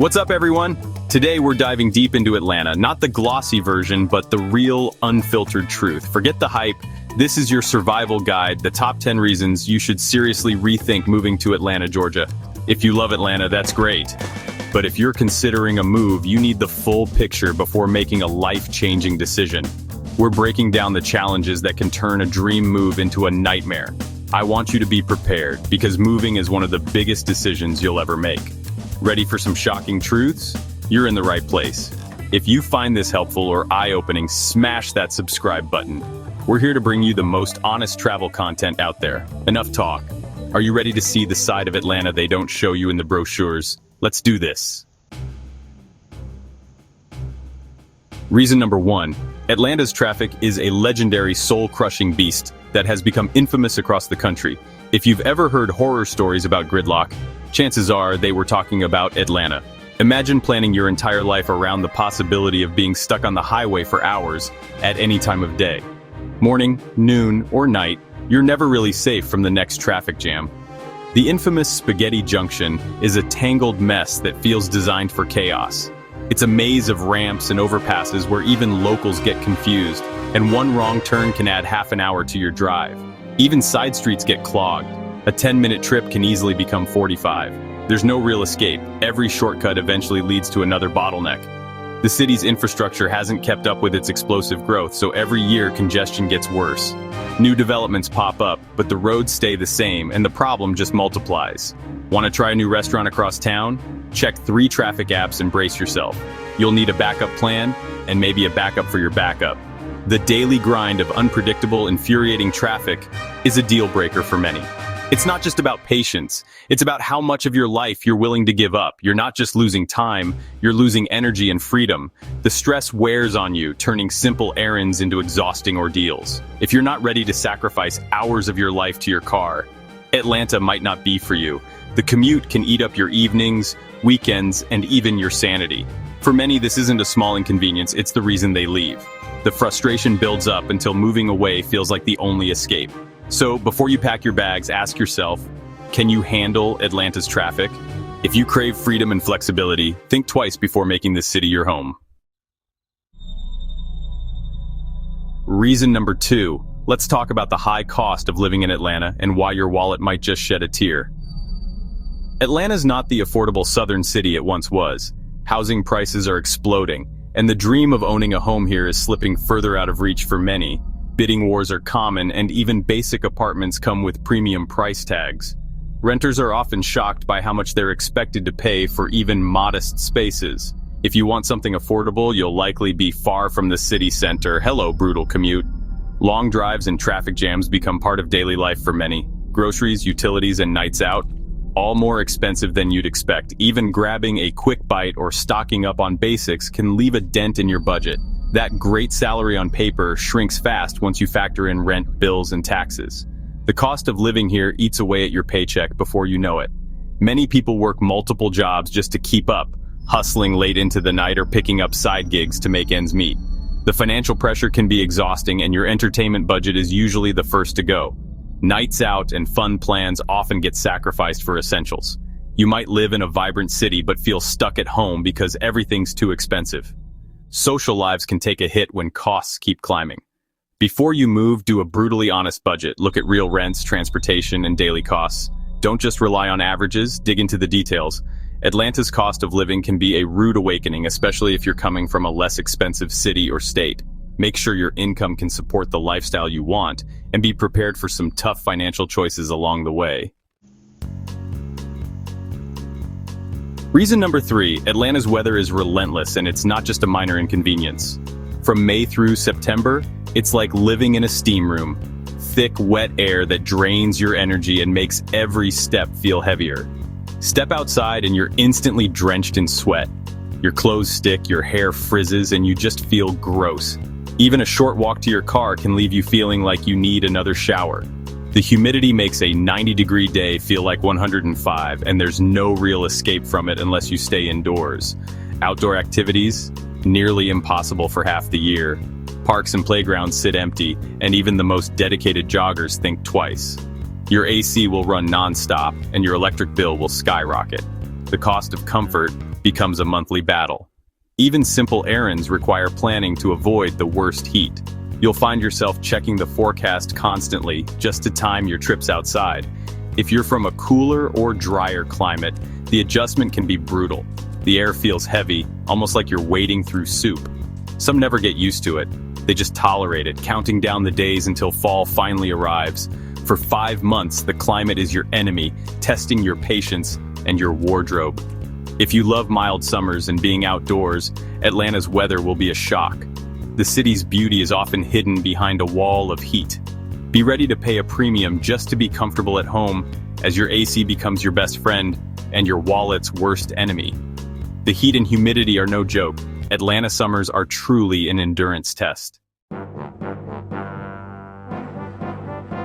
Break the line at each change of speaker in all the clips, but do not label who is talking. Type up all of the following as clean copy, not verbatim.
What's up, everyone? Today we're diving deep into Atlanta, not the glossy version, but the real, unfiltered truth. Forget the hype. This is your survival guide, the top 10 reasons you should seriously rethink moving to Atlanta, Georgia. If you love Atlanta, that's great. But if you're considering a move, you need the full picture before making a life-changing decision. We're breaking down the challenges that can turn a dream move into a nightmare. I want you to be prepared, because moving is one of the biggest decisions you'll ever make. Ready for some shocking truths? You're in the right place. If you find this helpful or eye-opening, smash that subscribe button. We're here to bring you the most honest travel content out there. Enough talk. Are you ready to see the side of Atlanta they don't show you in the brochures? Let's do this. Reason number 1. Atlanta's traffic is a legendary soul-crushing beast that has become infamous across the country. If you've ever heard horror stories about gridlock, chances are they were talking about Atlanta. Imagine planning your entire life around the possibility of being stuck on the highway for hours at any time of day. Morning, noon, or night, you're never really safe from the next traffic jam. The infamous Spaghetti Junction is a tangled mess that feels designed for chaos. It's a maze of ramps and overpasses where even locals get confused, and one wrong turn can add half an hour to your drive. Even side streets get clogged. A 10-minute trip can easily become 45. There's no real escape. Every shortcut eventually leads to another bottleneck. The city's infrastructure hasn't kept up with its explosive growth, so every year congestion gets worse. New developments pop up, but the roads stay the same, and the problem just multiplies. Want to try a new restaurant across town? Check 3 traffic apps and brace yourself. You'll need a backup plan, and maybe a backup for your backup. The daily grind of unpredictable, infuriating traffic is a deal breaker for many. It's not just about patience, it's about how much of your life you're willing to give up. You're not just losing time, you're losing energy and freedom. The stress wears on you, turning simple errands into exhausting ordeals. If you're not ready to sacrifice hours of your life to your car, Atlanta might not be for you. The commute can eat up your evenings, weekends, and even your sanity. For many, this isn't a small inconvenience, it's the reason they leave. The frustration builds up until moving away feels like the only escape. So, before you pack your bags, ask yourself, can you handle Atlanta's traffic? If you crave freedom and flexibility, think twice before making this city your home. Reason number 2. Let's talk about the high cost of living in Atlanta and why your wallet might just shed a tear. Atlanta's not the affordable southern city it once was. Housing prices are exploding, and the dream of owning a home here is slipping further out of reach for many. Bidding wars are common, and even basic apartments come with premium price tags. Renters are often shocked by how much they're expected to pay for even modest spaces. If you want something affordable, you'll likely be far from the city center. Hello, brutal commute. Long drives and traffic jams become part of daily life for many. Groceries, utilities, and nights out, all more expensive than you'd expect. Even grabbing a quick bite or stocking up on basics can leave a dent in your budget. That great salary on paper shrinks fast once you factor in rent, bills, and taxes. The cost of living here eats away at your paycheck before you know it. Many people work multiple jobs just to keep up, hustling late into the night or picking up side gigs to make ends meet. The financial pressure can be exhausting, and your entertainment budget is usually the first to go. Nights out and fun plans often get sacrificed for essentials. You might live in a vibrant city but feel stuck at home because everything's too expensive. Social lives can take a hit when costs keep climbing. Before you move, do a brutally honest budget. Look at real rents, transportation, and daily costs. Don't just rely on averages, dig into the details. Atlanta's cost of living can be a rude awakening, especially if you're coming from a less expensive city or state. Make sure your income can support the lifestyle you want, and be prepared for some tough financial choices along the way. Reason number 3, Atlanta's weather is relentless, and it's not just a minor inconvenience. From May through September, it's like living in a steam room. Thick, wet air that drains your energy and makes every step feel heavier. Step outside and you're instantly drenched in sweat. Your clothes stick, your hair frizzes, and you just feel gross. Even a short walk to your car can leave you feeling like you need another shower. The humidity makes a 90-degree day feel like 105, and there's no real escape from it unless you stay indoors. Outdoor activities, nearly impossible for half the year. Parks and playgrounds sit empty, and even the most dedicated joggers think twice. Your AC will run non-stop, and your electric bill will skyrocket. the cost of comfort becomes a monthly battle. Even simple errands require planning to avoid the worst heat. You'll find yourself checking the forecast constantly just to time your trips outside. If you're from a cooler or drier climate, the adjustment can be brutal. The air feels heavy, almost like you're wading through soup. Some never get used to it. They just tolerate it, counting down the days until fall finally arrives. For 5 months, the climate is your enemy, testing your patience and your wardrobe. If you love mild summers and being outdoors, Atlanta's weather will be a shock. The city's beauty is often hidden behind a wall of heat. Be ready to pay a premium just to be comfortable at home, as your AC becomes your best friend and your wallet's worst enemy. The heat and humidity are no joke. Atlanta summers are truly an endurance test.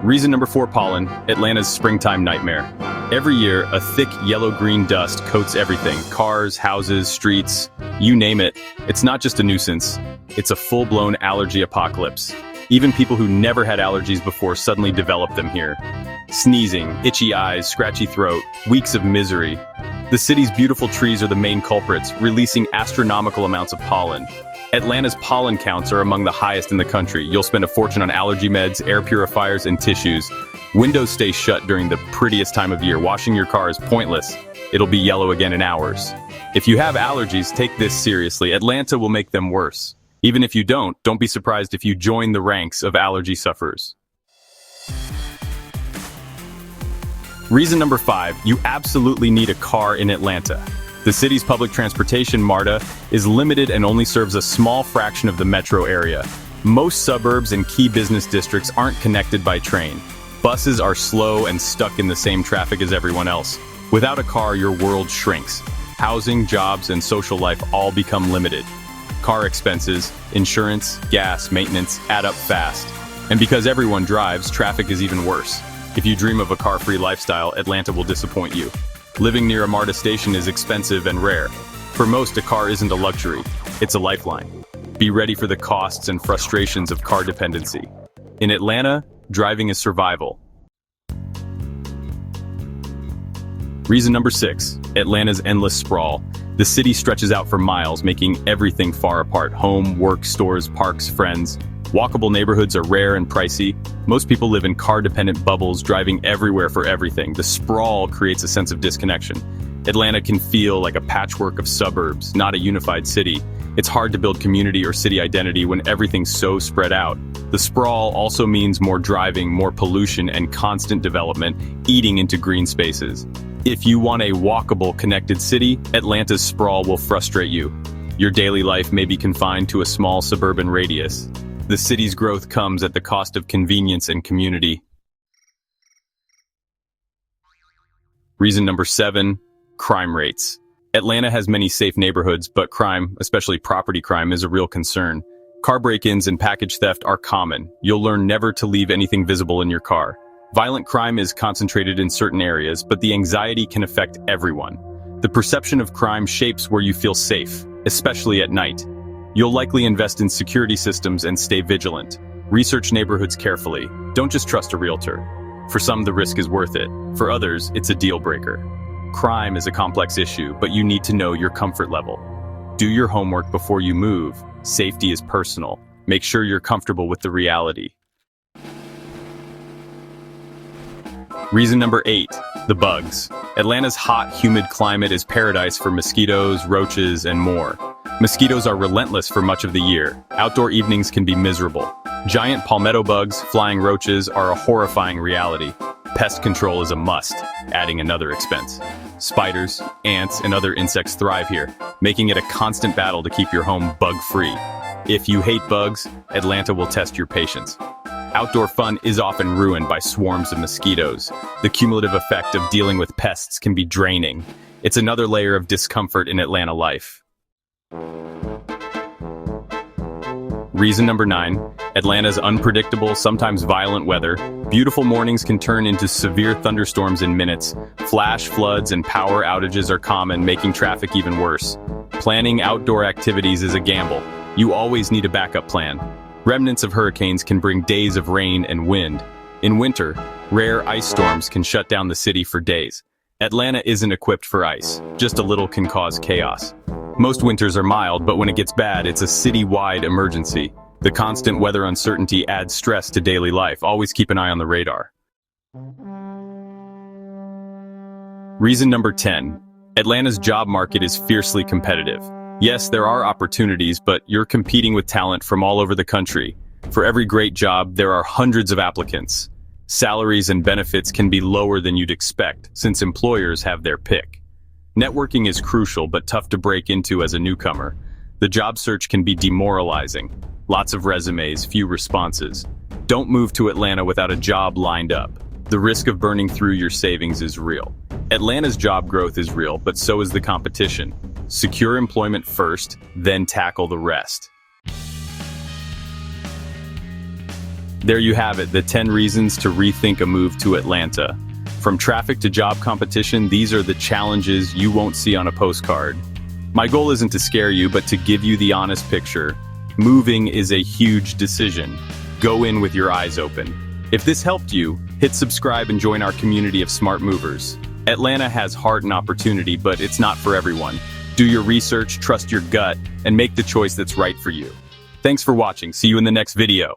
Reason number 4, pollen, Atlanta's springtime nightmare. Every year, a thick yellow-green dust coats everything, cars, houses, streets, you name it. It's not just a nuisance, it's a full-blown allergy apocalypse. Even people who never had allergies before suddenly develop them here. Sneezing, itchy eyes, scratchy throat, weeks of misery. The city's beautiful trees are the main culprits, releasing astronomical amounts of pollen. Atlanta's pollen counts are among the highest in the country. You'll spend a fortune on allergy meds, air purifiers, and tissues. Windows stay shut during the prettiest time of year. Washing your car is pointless. It'll be yellow again in hours. If you have allergies, take this seriously. Atlanta will make them worse. Even if you don't be surprised if you join the ranks of allergy sufferers. Reason number 5, you absolutely need a car in Atlanta. The city's public transportation, MARTA, is limited and only serves a small fraction of the metro area. Most suburbs and key business districts aren't connected by train. Buses are slow and stuck in the same traffic as everyone else. Without a car, your world shrinks. Housing, jobs, and social life all become limited. Car expenses, insurance, gas, maintenance add up fast. And because everyone drives, traffic is even worse. If you dream of a car-free lifestyle, Atlanta will disappoint you. Living near a MARTA station is expensive and rare. For most, a car isn't a luxury, it's a lifeline. Be ready for the costs and frustrations of car dependency. In Atlanta, driving is survival. Reason number 6, Atlanta's endless sprawl. The city stretches out for miles, making everything far apart. Home, work, stores, parks, friends. Walkable neighborhoods are rare and pricey. Most people live in car-dependent bubbles, driving everywhere for everything. The sprawl creates a sense of disconnection. Atlanta can feel like a patchwork of suburbs, not a unified city. It's hard to build community or city identity when everything's so spread out. The sprawl also means more driving, more pollution, and constant development, eating into green spaces. If you want a walkable, connected city, Atlanta's sprawl will frustrate you. Your daily life may be confined to a small suburban radius. The city's growth comes at the cost of convenience and community. Reason number 7, crime rates. Atlanta has many safe neighborhoods, but crime, especially property crime, is a real concern. Car break-ins and package theft are common. You'll learn never to leave anything visible in your car. Violent crime is concentrated in certain areas, but the anxiety can affect everyone. The perception of crime shapes where you feel safe, especially at night. You'll likely invest in security systems and stay vigilant. Research neighborhoods carefully. Don't just trust a realtor. For some, the risk is worth it. For others, it's a deal breaker. Crime is a complex issue, but you need to know your comfort level. Do your homework before you move. Safety is personal. Make sure you're comfortable with the reality. Reason number 8, the bugs. Atlanta's hot, humid climate is paradise for mosquitoes, roaches, and more. Mosquitoes are relentless for much of the year. Outdoor evenings can be miserable. Giant palmetto bugs, flying roaches are a horrifying reality. Pest control is a must, adding another expense. Spiders, ants, and other insects thrive here, making it a constant battle to keep your home bug-free. If you hate bugs, Atlanta will test your patience. Outdoor fun is often ruined by swarms of mosquitoes. The cumulative effect of dealing with pests can be draining. It's another layer of discomfort in Atlanta life. Reason number 9, Atlanta's unpredictable, sometimes violent weather. Beautiful mornings can turn into severe thunderstorms in minutes. Flash floods and power outages are common, making traffic even worse. Planning outdoor activities is a gamble. You always need a backup plan. Remnants of hurricanes can bring days of rain and wind. In winter, rare ice storms can shut down the city for days. Atlanta isn't equipped for ice. Just a little can cause chaos. Most winters are mild, but when it gets bad, it's a city-wide emergency. The constant weather uncertainty adds stress to daily life. Always keep an eye on the radar. Reason number 10. Atlanta's job market is fiercely competitive. Yes, there are opportunities, but you're competing with talent from all over the country. For every great job, there are hundreds of applicants. Salaries and benefits can be lower than you'd expect, since employers have their pick. Networking is crucial, but tough to break into as a newcomer. The job search can be demoralizing. Lots of resumes, few responses. Don't move to Atlanta without a job lined up. The risk of burning through your savings is real. Atlanta's job growth is real, but so is the competition. Secure employment first, then tackle the rest. There you have it, the 10 reasons to rethink a move to Atlanta. From traffic to job competition, these are the challenges you won't see on a postcard. My goal isn't to scare you, but to give you the honest picture. Moving is a huge decision. Go in with your eyes open. If this helped you, hit subscribe and join our community of smart movers. Atlanta has heart and opportunity, but it's not for everyone. Do your research, trust your gut, and make the choice that's right for you. Thanks for watching. See you in the next video.